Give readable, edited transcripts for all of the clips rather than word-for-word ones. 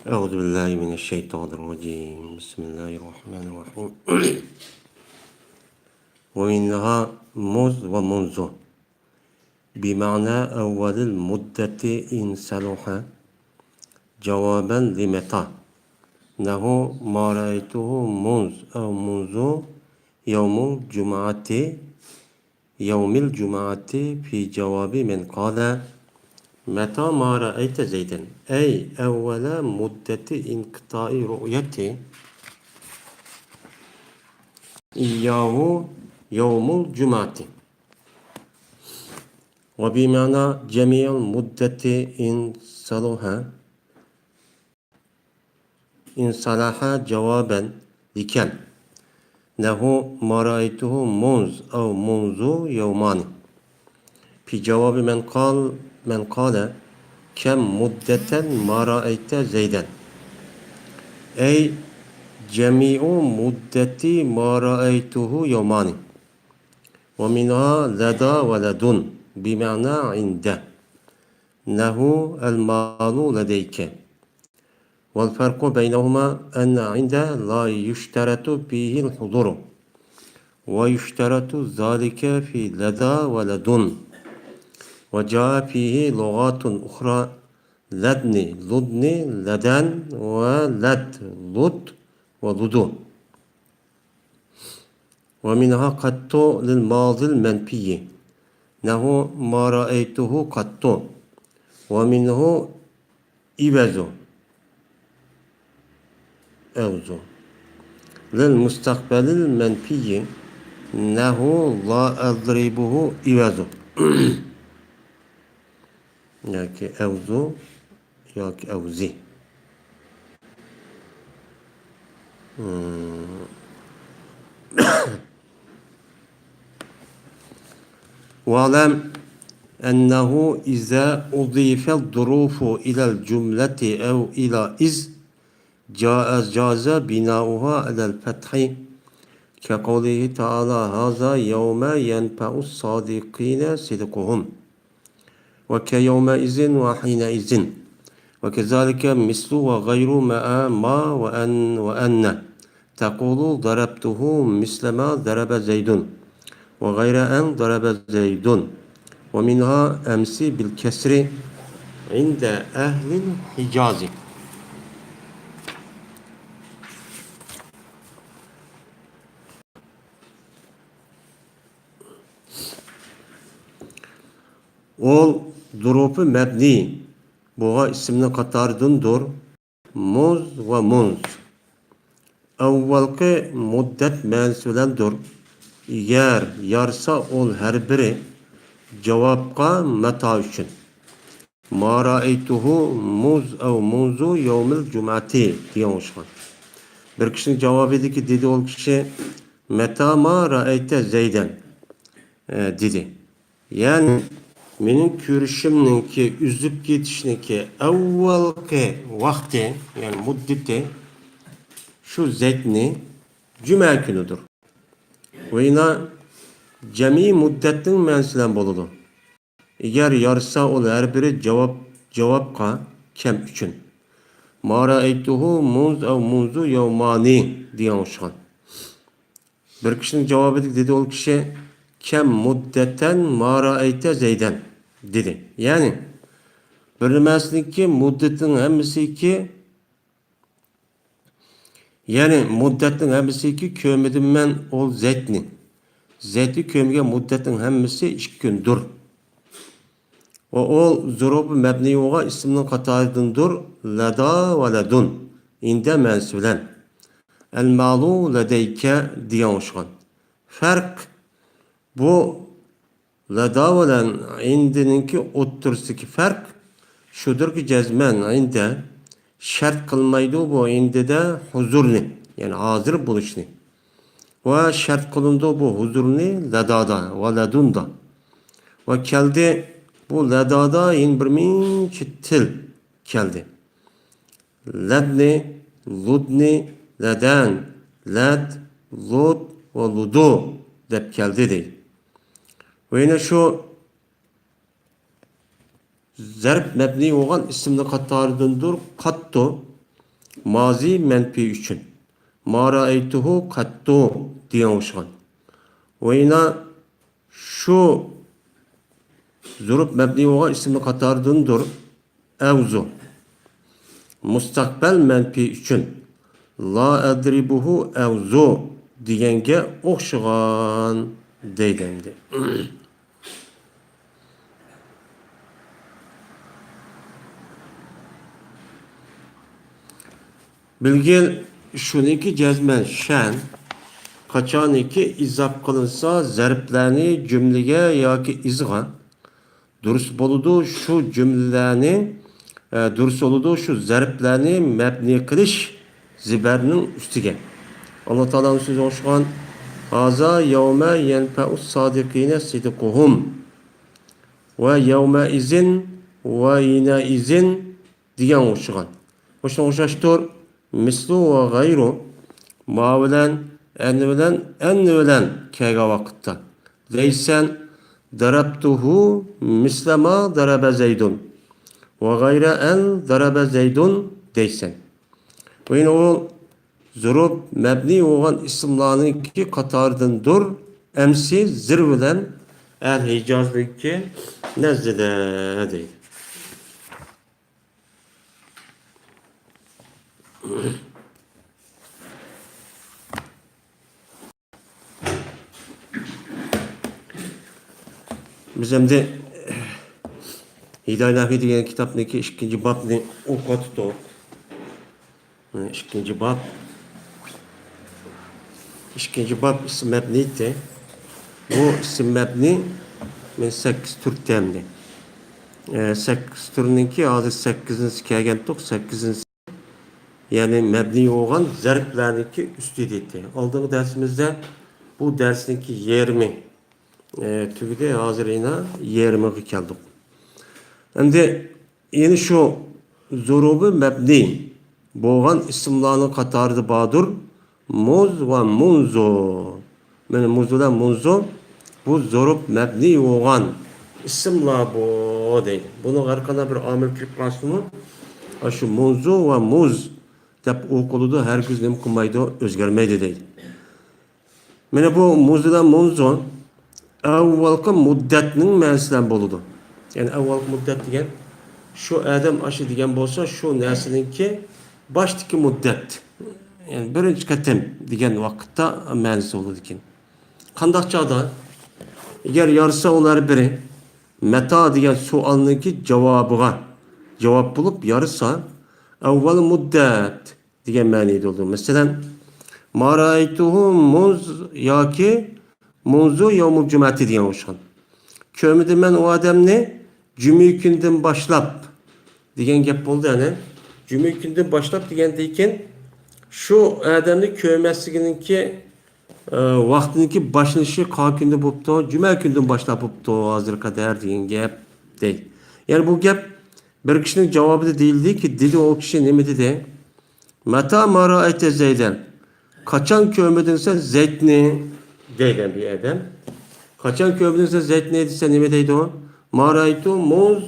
أعوذ بالله من الشيطان الرجيم. بسم الله الرحمن الرحيم. ومنها مذ ومنذ بمعنى أول المدة إن صلح جوابا لمتى له ما رأيته منذ أو منذ يوم الجمعة في جواب من قال متى ما رأيت زيدا، أي أول مدة انقطاع رؤيته إياه يوم الجمعة. وبمعنى جميع المدة إن صلح جوابا لكم له ما رأيته منذ أو منذ يومان في جواب من قال كم مدة ما رأيت زيدا، أي جميع مدة ما رأيته يومان. ومنها لدى ولدن بمعنى عنده له المال لديك. والفرق بينهما أن عنده لا يشترط فيه الحضور، ويشترط ذلك في لدى ولدن. وجاء فيه لغات أخرى لدن لدن لدن ولد لد ولدو. ومنها قط للماضي المنفي له ما رأيته قط. ومنه إبز أوزو للمستقبل المنفي له لا أضربه إبز يعني أوزو يعني أوزي. واعلم أنه إذا أضيف الظروف إلى الجملة أو إلى إذ جاز بناؤها على الفتح، كقوله تعالى هذا يوم ينفع الصادقين صدقهم، وكيومئذ وحينئذ. وكذلك مثل وغير ما وأن تقول ضربته مثل ما ضرب زيد، وغير أن ضرب زيد. ومنها أمس بالكسر عند أهل الحجاز. Ol durupu mebni buğa ismini katardındır. Muz ve munz. Evvelki muddet mensulendir. Eğer yarsa ol her biri cevapka meta üçün. Ma ra'eytuhu muz ev munzu yevmil cum'ati diyormuşlar. Bir kişinin cevabı ki dedi ol kişi meta ma ra'eyte zeyden dedi. Yani menin körüşümninki üzüp gitişninki evvelki vakti yani muddeti şu zeytni cuma günüdür. Ve yine cemi muddetin mensulen boludu. Eğer yarsa ol her biri cevapka kem üçün. Ma ra'eytuhu muz ev muzu yevmani diyormuşlar. Bir kişinin cevabı dedi ol kişi kem muddeten ma ra'eyte zeyden dedi. Yani bilmezlik ki muddetin hemisi ki yani muddetin hemisi ki kömedim ben ol zeytni. Zeyti kömge muddetin hemisi 2 gündür. O zurubu mebni oğa isminin katarıdındır. Leda ve ledun. İnde mensulen. El malu ledeyke diyormuşlar. Fark bu leda ve len indininki ottursiki fark şudur ki cezmen inde şart kılmaydı bu inde de huzurni yani hazır buluşni. Ve şart kılındı bu huzurni ledada ve ledunda. Ve keldi bu ledada in birminçi til keldi. Ledni, ludni, leden, led, lud ve ludu dep keldi değil. Ve yine şu zarf mebni olan isimli katarıdındır. Kattu Mazi menfi üçün. Ma ra'aytuhu qattu diyen oşgan. Ve yine şu zurup mebni olan ismi katardındır. Evzu. Mustakbel menfi üçün. La edribuhu evzu diyenge oxşıgan deydendi. Bilgin şuniki cezmen şen kaçan iki izap kılınsa zerplerini cümlege yoki izga durus boludu şu cümlelerini durus oludu şu zerplerini mebni kılış ziberinin üstüge. Allah Teala'nın sözü hoşgan Haza yevme yenfe'us sadikine sidikuhum ve yevme izin ve yine izin diyen hoşgan. Hoşlaştır mislu ve gayru ma bilen en bilen kega vakitte. Leysen darabtuhu mislema darabe zeydun ve gayre en darabe zeydun deysen. Ve yine o zurup mebni olan isimlarının ki katardındır. Emsi zirvelen el Hicaz'daki nezdede değil. Bizim de Hidayet Nafi diyen kitaptaki ikinci babını okuttuk. İkinci bab isim mebniydi. Bu isim mebni 8 Türk'temdi. 8 Türk'ünki hazır 8. kelgendik. 8. yani mebni olan zerplerdeki üstüydü. Aldığımız dersimizde bu dersinki 20 tüvide hazır yine 20'ye geldik. Şimdi yine şu zurubu mebni boğan isimlerini katardı badur. Muz ve munzu. Yani muzdan munzu bu zorub mebni olan isimler bu değil. Bunun arkasında bir amel kirplasını şu munzu ve muz dep okuludu her gün mümkünmaydı özgermeydi değil. Yani bu muzdan munzu evvelki müddetinin mensilen boludu. Yani evvelki müddet diyen şu adam aşı diyen bolsa şu neslinki baştaki müddet. Yani birinci katem diyen vakitte mensi olur diken. Kandak çağda eğer yarısa olar biri meta diyen sualınki cevap bulup yarısa evvel müddet diyen maniydi oldu. Mesela ma ra'aytuhu muz yaki munzu yevmul cumati diyen hoşan. Kömüdü men o adamni cümle günden başlap diyen gep oldu yani. Cümle günden başlap diyen deyken şu adamni köymesliğininki vaktininki başlanışı kalkında buptu, cümle günden başlap buptu hazır kadar diyen gep değil. Yani bu gep bir kişinin cevabı da değildi ki dedi o kişi ne mi dedi? Meta mara ete zeyden. Kaçan kömüdünse zeytni deyden bir adam. Kaçan kömüdünse zeytni edilse ne mi deydi o? Maraytu muz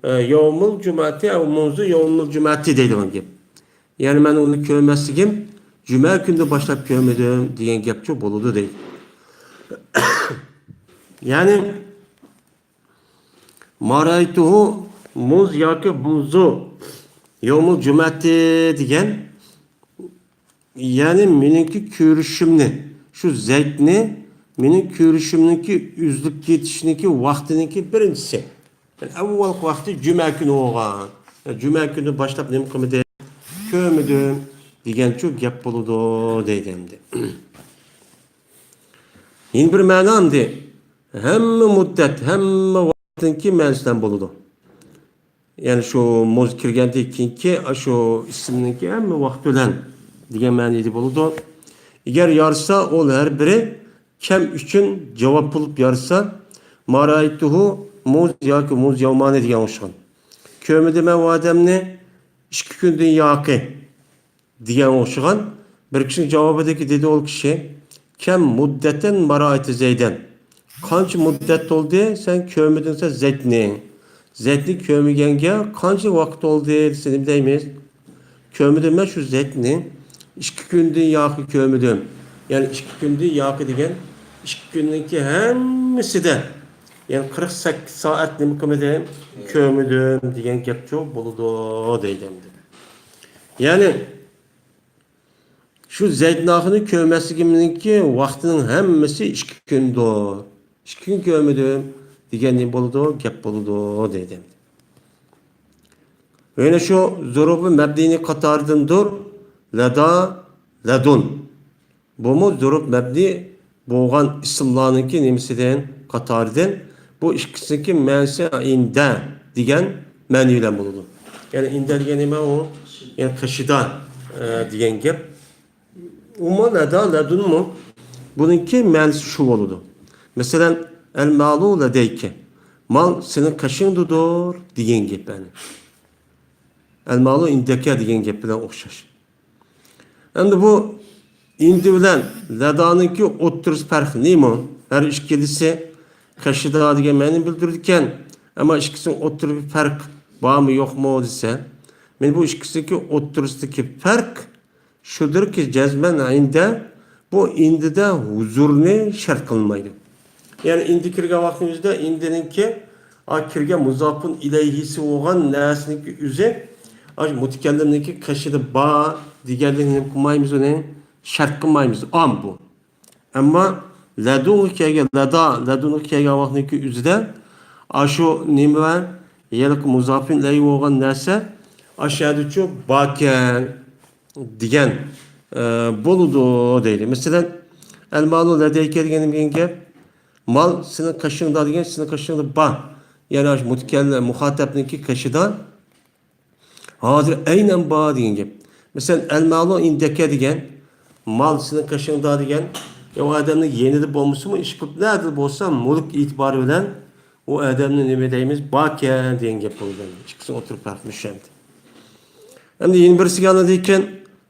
yevmul cumati ev muzu yevmul cumati deydi o gep. Yani ben onu köymesligim cüme günde başlayıp kömedim diyen gepçi boludu değil. Yani maraytuhu muz yaki muzu yevmul cumati diyen yani menimki körüşümni şu zeytni menin körüşümniki üzlük yetişiniki vaktininki birincisi. Yani evvel vakti cüme günü oğan. Yani cüme günü başlayıp ne mükemmede kömüdüm diyen çok gap buludu deydemdi. Yine bir manamdı. Hem müddet hem vaktinki mensilen buludu. Yani şu muz kirgendeki şu ismininki hem vakti olan diyen maniydi buludu. Eğer yarsa ol her biri kem üçün cevap bulup yarsa maraytuhu muz yaki muz yevmane diyen hoşan. Kömüdüme o adamne İki gündün yakı diyen oşuğan bir kişinin cevabındaki dedi ol kişi kem muddeten maraiti zeyden kançı muddet oldu sen kömüdünse zeytni kömügenge kançı vakit oldu seni bileyimiz Kömüdüm ben şu zetni 2 gündür yakı kömüdüm. Yani 2 gündür yakı degen 2 gündeki hemmisi de yani 48 saat nima qilmadim kömüdüm degan gap çok buludu deydim. Yani şu Zeydnahını köməsigiminki vaxtının hemmisi 2 gündür. 2 gün kömüdüm degan ne buludu gap buludu deydim. Öyle şu zorubu mebdini katardındır. Lada, ladun. Bu mu zorub mebdi boğan isimlarınki nemisinden katardın. Bu ikisindeki mənsi inde diyen mənüyle bulunur. Yani inde diyen neme o? Yani kaşıda diyen gep. Uma lada, ladun mu? Bununki mənsi şu olurdu. Mesela el malu ladeyke. Mal senin kaşındıdır diyen gep yani. El malu indeke diyen gep bilen okşaş. Endi bu indi bilen ladanınki o'ttiz farq nima? Her ikilisi kaşıda degan ma'ni bildirirken ama ikisinin o'ttiz bir farq bormi yo'qmi desa, men bu ikisindeki o'ttizdagi farq shudir ki jazman inde bu indide huzurni shart qilmaydi. Yani indi kirgan vaqtimizda indininki kirgan muzofun ilayhisi bo'lgan narsaniki o'zi mutakallimniki kaşıda ba diğerlerini qilmaymiz uni shart qilmaymiz. Am bu. Ama ladun kelgan ladun kelgan vaqtniki o'zida shu nima yeliq muzofin ilayhi bo'lgan narsa aşağıdachu bakan degan buludu deydi. Mesela el malu ladeyke degan gap mal senin kaşığında degan senin kaşığında ba. Yani mutakallim muhatapniki kaşıda hazır aynen ba degan gap. Mesela el malu indeke degan mal senin kaşığında degan o adamın yenidi olması mı iş kılıp nerede olsa mulk itibarı bilen o adamın ne deyimiz baken degan gap oldu. İkisi oturup bakmış şimdi. Hem de yeni birisi anladıyken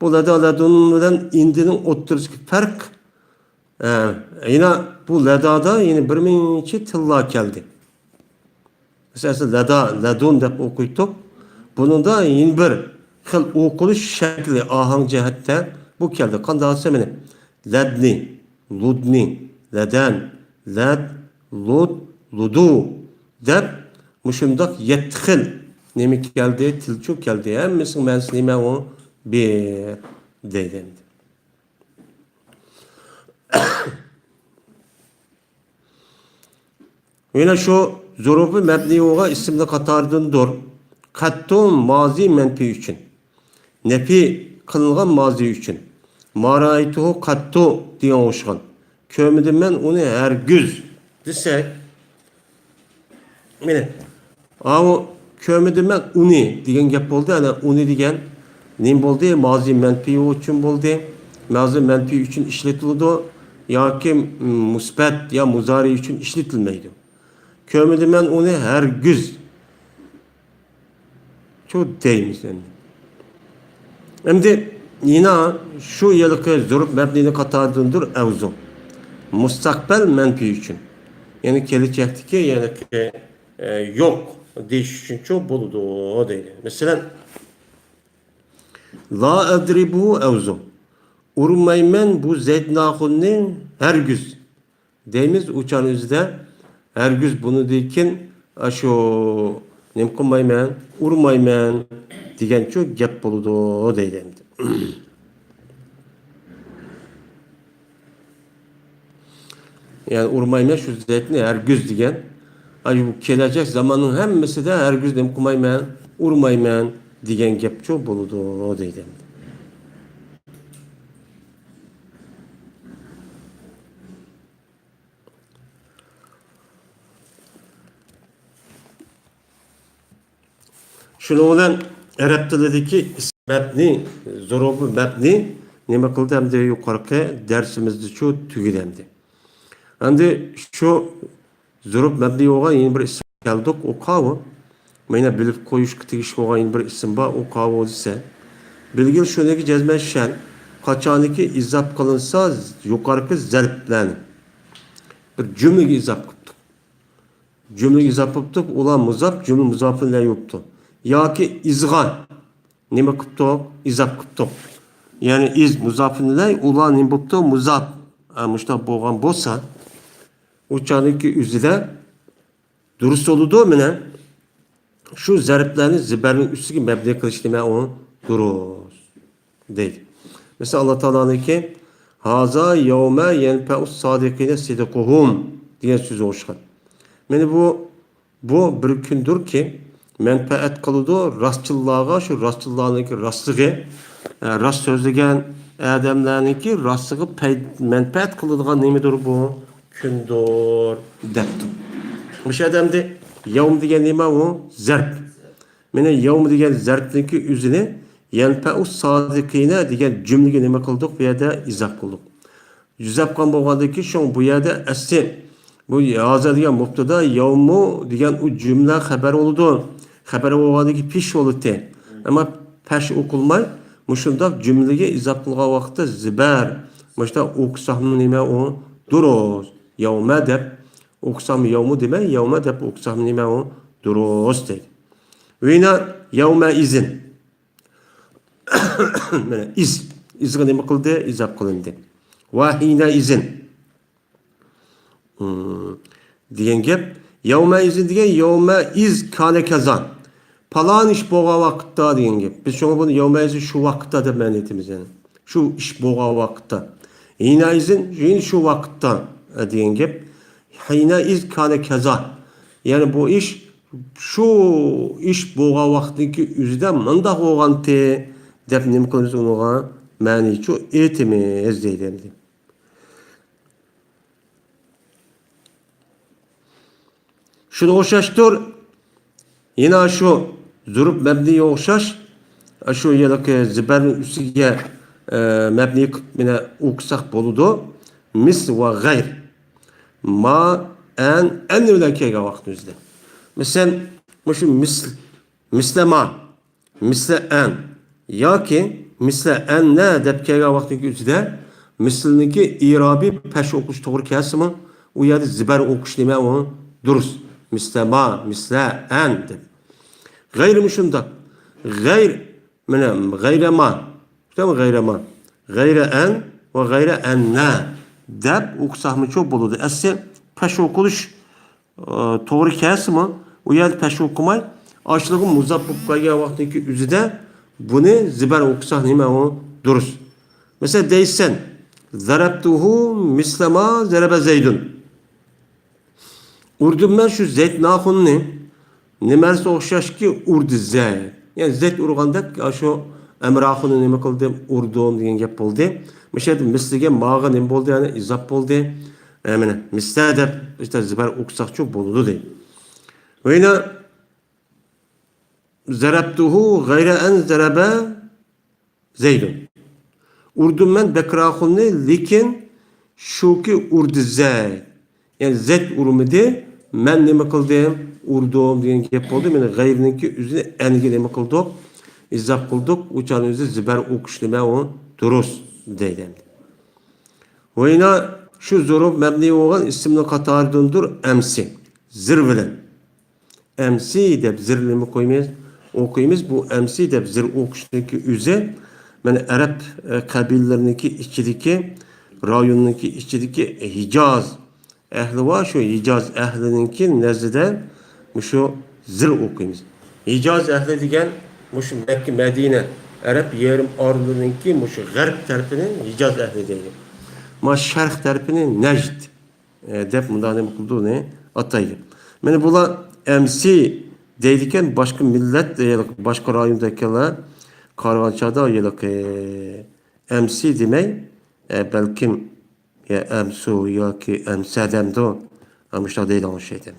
bu ladun bilen indinin oturuzdaki fark yine bu ladada yine bir minçi tilla geldi. Mesela ladun dep okuyup bunun da yeni bir xil okuluş şekli ahang cihatte bu geldi. Qanday semene ladni, ludni, ladan, lad, lud, ludu dep muşundak yetxil nemi geldi, tilçuk geldi. Hemmisinin mənsi nime o bir deydi. Yine şu zorufu mebni oğa isimli katardındır. Kattun mazi menfi için. Nefi kılıngan mazi için. Maraytuhu kattu diye oşgan. Kömüdüm ben onu her güz desek. Mene. Ama kömüdüm ben uni diyen gap oldu. Yani uni diyen neyim oldu? Mazi menfi için oldu. Mazi menfi için işletildi. Ya ki musbet ya muzari için işletilmeydi. Kömüdüm ben onu her güz. Çok deyimiz yani. Hem de yine şu yılıkı zorup mebnini katardındır evzu. Mustakbel menfi için. Yani gelecekteki yani yok değiş için çok buludu o değil. Mesela la adribu evzu. Urmaymen bu zednahunni her güz. Deyimiz uçan üzde her güz bunu deyken şu nem kılmaymen, urmaymen diyen çok gap buludu o değil. Yani urmaymen şu zeytini her güz diyen bu gelecek zamanın hemmisi de her güz nem kılmaymen, urmaymen diyen gap çok buludu o değil. Şunu olan Arap dilideki mebni, zorubu mebni nima qildi hamda yuqorqi darsimizda shu tugidamdi. Endi shu zorub mebni bo'lgan yana bir ism keldik, u qavi. Mana bilib qo'yishga tegishli bo'lgan yana bir ism bor, u qavi desa. Bilgil shuniki jazman shan qachoniki izof qilinsa yuqorqi zarb bilan bir jumlaga izof qildik. Jumlaga izof qildik, ular muzof, jumla muzofin bilan yo'qdi. Yoki izg'on nima qilibdi? İzaf qilibdi. Yani iz muzafın ilay, ular nima bo'libdi? Muzaf. Mushta bo'lgan bo'lsa, o'chadagi uzida durust bo'ladi mana. Shu zarflarni zibarning ustiga mabni qilish nima u? Durust. Deydi. Mesela Allah Teala'nınki haza yevme yenfe'us sadikine sidikuhum diye sözü oluşkan. Yani bu bir gündür ki menfaat kılıdı rastçılığa şu rastçılığındaki rastlığı rast sözlügen adamlarınki rastlığı menfaat kılıdığın neymidir bu? Gündür depti. Bu şey adamda yevm diyen neyme o? Zerp. Yani yevm diyen zerpteki üzerine yenfe'us sadikine degan cümlege nima qildik? Bu yerda izoh qildik. Izoh qilgan bo'lgandaki, shu bu yerda asli bu hozir degan mubtada yawmu degan u jumla xabar bo'ldi. Xabar bo'lgandaki pesh bo'ldi. Ammo pesh o'qilmay, mushundaq jumlaga izoh qilgan vaqtda zibar, mushta o'qsam nima u? Durust. Yawma deb o'qsam yawmu demay, yawma deb o'qsam nima u? Durust. Vina yawma izin izga nima qildi? Izoh qilindi. Va hina izin degan gap. Yawma izin degan yawma iz kana kazan. Falan ish bo'lgan vaqtda degan gap. Biz shunga buni yawma izin shu vaqtda deb ma'no etamiz yani. Shu ish bo'lgan vaqtda. Hina izin shu vaqtda degan gap. Hina iz kana kazan. Yani bu ish shu ish bo'lgan vaqtdagi o'zida mundaq bo'lgandi deb nima qilamiz unuga ma'ni chu etimiz deydi endi. Shunga o'xshashdir. Yana shu zurub mabniga o'xshash shu yerda zibarning ustiga mabni qilib o'qisak bo'ladi. Mis va g'ayr. Ma an bilan kelgan vaqtimizda. Misal shu mislama, misla an yoki misla anna deb kelgan vaqtning o'zida mislniki irobi pesh o'qish to'g'ri kelsimi, u yerda zibar o'qish nima u? Durust. Mislama, misla an deb. G'ayr shunda. G'ayr mana g'ayrama. Tamam g'ayrama. G'ayra an va g'ayra anna deb o'qsaqmi cho'p bo'ladi. Asli pesh o'qish to'g'ri kelsimi, u yerda pesh o'qimay, ochlig'i muzaf bo'lib qolgan vaqtdagi o'zida buni zibar o'qisak nima u? Durust. Mesela deysen zarabtuhu mislama zaraba Zeydun. Urdum ben şu Zeyd naxunni nimerse o'xshash ki urdi Zeyd. Yani Zeyd urganda şu emraxuni nima qildim? Urdum degan gap bo'ldi. Mesela misliga mağa nima bo'ldi? Yani izoh bo'ldi. Mana misla deb işte zibar o'qisak çok bo'ladi deydi. Ve yine zarabtuhu gayra en zaraba Zeydun. Urdum ben bekraxunni lekin shuki urdi Zeyd. Yani Zeyd urmidi, men nima qildim? Urdum degan gap bo'ldi. Meni g'ayrniki o'zini aniga nima qildik? Izoh qildik. O'chaning o'zi zibar o'qish nima u? Durust deydi. Ve yine şu zorub mabni bo'lgan ismning qatoridandir amsi. Zir bilan. Amsi deb zirni qo'ymaymiz. O'qiymiz. Bu amsi deb zir o'qishniki o'zi mana arab qabillariniki ichidagi rayonniki ichidagi Hijaz ehli va shu Hijaz ehlininki nazarda shu zir o'qiymiz. Hijaz ehli degan shu Makka Madina arab yerim orlininki shu g'arb tarafini Hijaz ehli deydi. Ma sharq tarafini Najd deb bundan nima qildi ataydi. Mana bular amsi deydigan boshqa millat, boshqa rayondagilar Karvançada yılık MC demey belkim ya emsu ya ki emsedemdo amışta değil o şeyden.